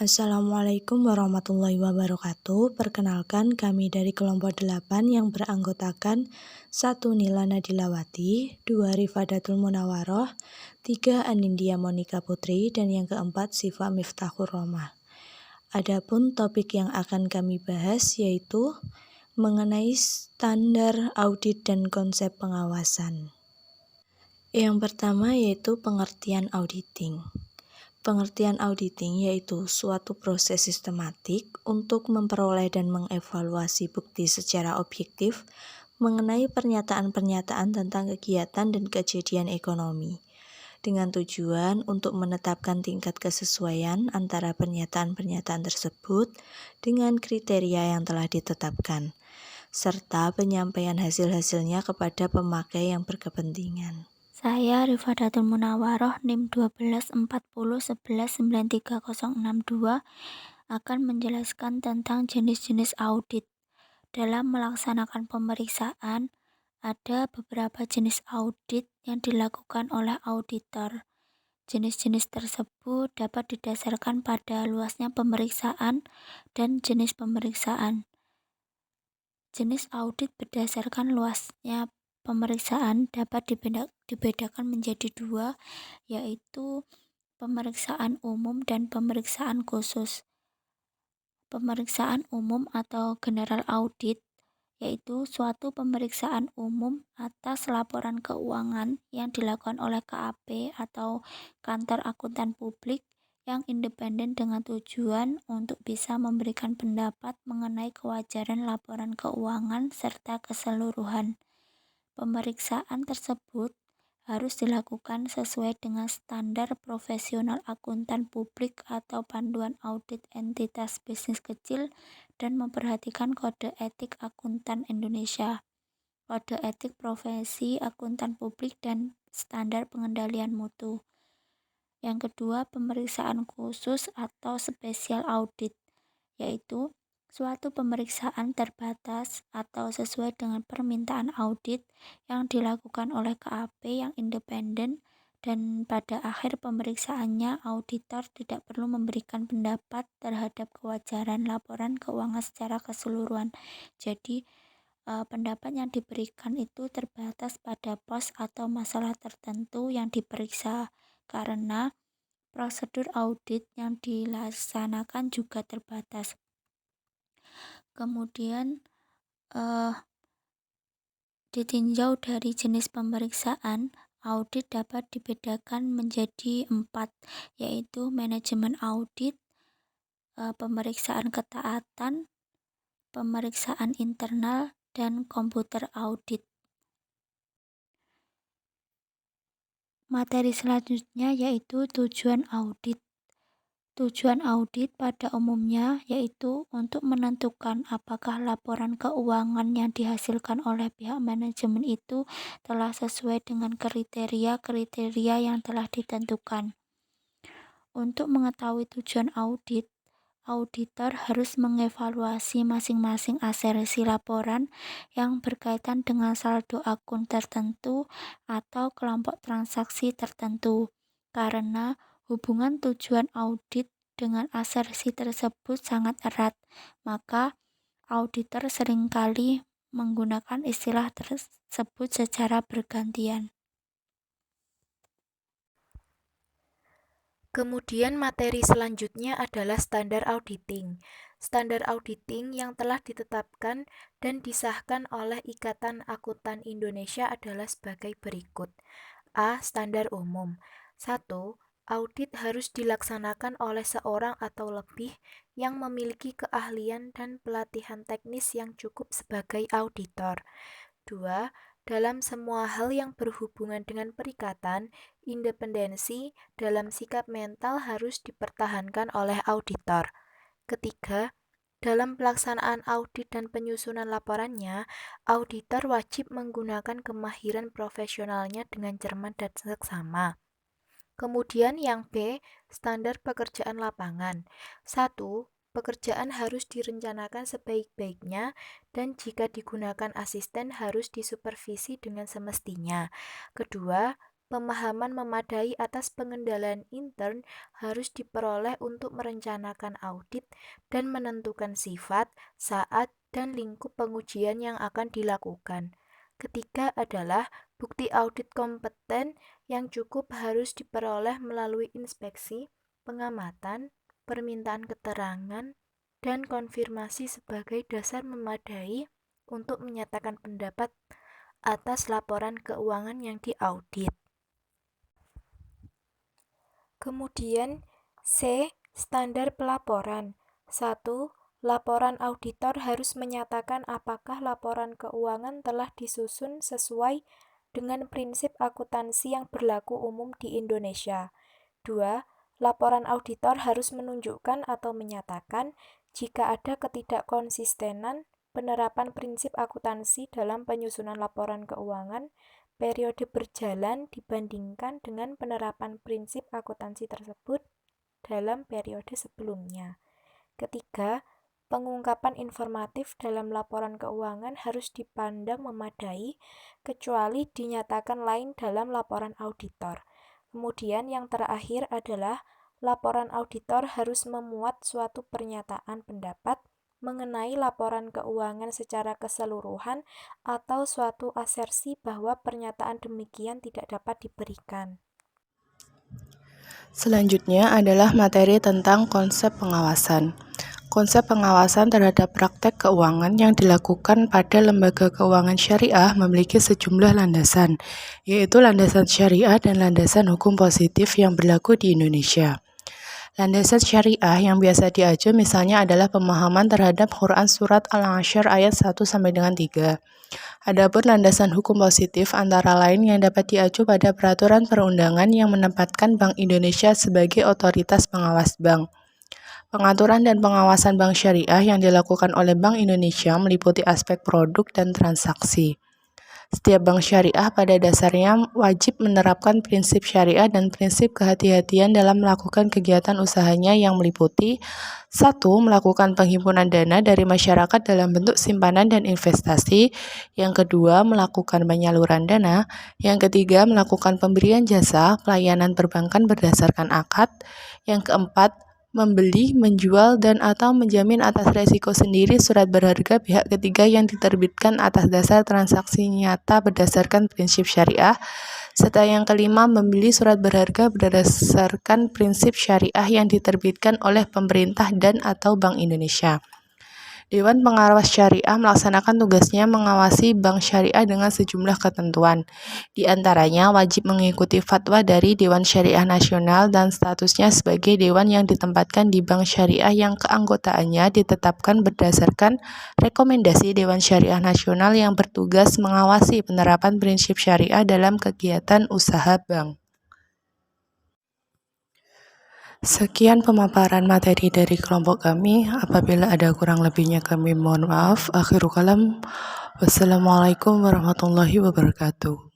Assalamualaikum warahmatullahi wabarakatuh. Perkenalkan, kami dari kelompok 8 yang beranggotakan 1 Nila Nadilawati, 2 Rifadatul Munawaroh, 3 Anindya Monika Putri, dan yang keempat Sifa Miftahur Romah. Adapun topik yang akan kami bahas yaitu mengenai standar audit dan konsep pengawasan. Yang pertama yaitu pengertian auditing. Pengertian auditing yaitu suatu proses sistematik untuk memperoleh dan mengevaluasi bukti secara objektif mengenai pernyataan-pernyataan tentang kegiatan dan kejadian ekonomi, dengan tujuan untuk menetapkan tingkat kesesuaian antara pernyataan-pernyataan tersebut dengan kriteria yang telah ditetapkan, serta penyampaian hasil-hasilnya kepada pemakai yang berkepentingan. Saya Rifadatul Munawaroh NIM 124011193062 akan menjelaskan tentang jenis-jenis audit. Dalam melaksanakan pemeriksaan, ada beberapa jenis audit yang dilakukan oleh auditor. Jenis-jenis tersebut dapat didasarkan pada luasnya pemeriksaan dan jenis pemeriksaan. Jenis audit berdasarkan luasnya pemeriksaan dapat dibedakan menjadi dua, yaitu pemeriksaan umum dan pemeriksaan khusus. Pemeriksaan umum atau general audit yaitu suatu pemeriksaan umum atas laporan keuangan yang dilakukan oleh KAP atau kantor akuntan publik yang independen dengan tujuan untuk bisa memberikan pendapat mengenai kewajaran laporan keuangan serta keseluruhan. Pemeriksaan tersebut harus dilakukan sesuai dengan standar profesional akuntan publik atau panduan audit entitas bisnis kecil dan memperhatikan kode etik akuntan Indonesia, kode etik profesi akuntan publik dan standar pengendalian mutu. Yang kedua, pemeriksaan khusus atau special audit, yaitu suatu pemeriksaan terbatas atau sesuai dengan permintaan audit yang dilakukan oleh KAP yang independen dan pada akhir pemeriksaannya auditor tidak perlu memberikan pendapat terhadap kewajaran laporan keuangan secara keseluruhan. Jadi pendapat yang diberikan itu terbatas pada pos atau masalah tertentu yang diperiksa karena prosedur audit yang dilaksanakan juga terbatas. Kemudian ditinjau dari jenis pemeriksaan, audit dapat dibedakan menjadi 4, yaitu manajemen audit, pemeriksaan ketaatan, pemeriksaan internal, dan komputer audit. Materi selanjutnya yaitu tujuan audit. Tujuan audit pada umumnya yaitu untuk menentukan apakah laporan keuangan yang dihasilkan oleh pihak manajemen itu telah sesuai dengan kriteria yang telah ditentukan. Untuk mengetahui tujuan audit, auditor harus mengevaluasi masing-masing asersi laporan yang berkaitan dengan saldo akun tertentu atau kelompok transaksi tertentu, karena hubungan tujuan audit dengan asersi tersebut sangat erat, maka auditor seringkali menggunakan istilah tersebut secara bergantian. Kemudian materi selanjutnya adalah standar auditing. Standar auditing yang telah ditetapkan dan disahkan oleh Ikatan Akuntan Indonesia adalah sebagai berikut. A. Standar umum. 1. Audit harus dilaksanakan oleh seorang atau lebih yang memiliki keahlian dan pelatihan teknis yang cukup sebagai auditor. 2. Dalam semua hal yang berhubungan dengan perikatan, independensi dalam sikap mental harus dipertahankan oleh auditor. Ketiga, dalam pelaksanaan audit dan penyusunan laporannya, auditor wajib menggunakan kemahiran profesionalnya dengan cermat dan seksama. Kemudian yang B, standar pekerjaan lapangan. 1. Pekerjaan harus direncanakan sebaik-baiknya dan jika digunakan asisten harus disupervisi dengan semestinya. Kedua, Pemahaman memadai atas pengendalian intern harus diperoleh untuk merencanakan audit dan menentukan sifat, saat, dan lingkup pengujian yang akan dilakukan. Ketiga adalah bukti audit kompeten yang cukup harus diperoleh melalui inspeksi, pengamatan, permintaan keterangan, dan konfirmasi sebagai dasar memadai untuk menyatakan pendapat atas laporan keuangan yang diaudit. Kemudian C. Standar pelaporan. 1. Laporan auditor harus menyatakan apakah laporan keuangan telah disusun sesuai dengan prinsip akuntansi yang berlaku umum di Indonesia. 2. Laporan auditor harus menunjukkan atau menyatakan jika ada ketidakkonsistenan penerapan prinsip akuntansi dalam penyusunan laporan keuangan periode berjalan dibandingkan dengan penerapan prinsip akuntansi tersebut dalam periode sebelumnya. Ketiga, pengungkapan informatif dalam laporan keuangan harus dipandang memadai kecuali dinyatakan lain dalam laporan auditor. Kemudian yang terakhir adalah laporan auditor harus memuat suatu pernyataan pendapat mengenai laporan keuangan secara keseluruhan atau suatu asersi bahwa pernyataan demikian tidak dapat diberikan. Selanjutnya adalah materi tentang konsep pengawasan. Konsep pengawasan terhadap praktek keuangan yang dilakukan pada lembaga keuangan syariah memiliki sejumlah landasan, yaitu landasan syariah dan landasan hukum positif yang berlaku di Indonesia. Landasan syariah yang biasa diacu misalnya adalah pemahaman terhadap Quran Surat Al-Ansyar ayat 1-3. Adapun landasan hukum positif antara lain yang dapat diacu pada peraturan perundangan yang menempatkan Bank Indonesia sebagai otoritas pengawas bank. Pengaturan dan pengawasan bank syariah yang dilakukan oleh Bank Indonesia meliputi aspek produk dan transaksi. Setiap bank syariah pada dasarnya wajib menerapkan prinsip syariah dan prinsip kehati-hatian dalam melakukan kegiatan usahanya yang meliputi 1. Melakukan penghimpunan dana dari masyarakat dalam bentuk simpanan dan investasi. Yang kedua, melakukan penyaluran dana. Yang ketiga, melakukan pemberian jasa pelayanan perbankan berdasarkan akad. Yang keempat, membeli, menjual, dan atau menjamin atas resiko sendiri surat berharga pihak ketiga yang diterbitkan atas dasar transaksi nyata berdasarkan prinsip syariah, serta yang kelima, membeli surat berharga berdasarkan prinsip syariah yang diterbitkan oleh pemerintah dan atau Bank Indonesia. Dewan Pengawas Syariah melaksanakan tugasnya mengawasi bank syariah dengan sejumlah ketentuan. Di antaranya wajib mengikuti fatwa dari Dewan Syariah Nasional dan statusnya sebagai dewan yang ditempatkan di bank syariah yang keanggotaannya ditetapkan berdasarkan rekomendasi Dewan Syariah Nasional yang bertugas mengawasi penerapan prinsip syariah dalam kegiatan usaha bank. Sekian pemaparan materi dari kelompok kami. Apabila ada kurang lebihnya kami mohon maaf. Akhirul kalam. Wassalamualaikum warahmatullahi wabarakatuh.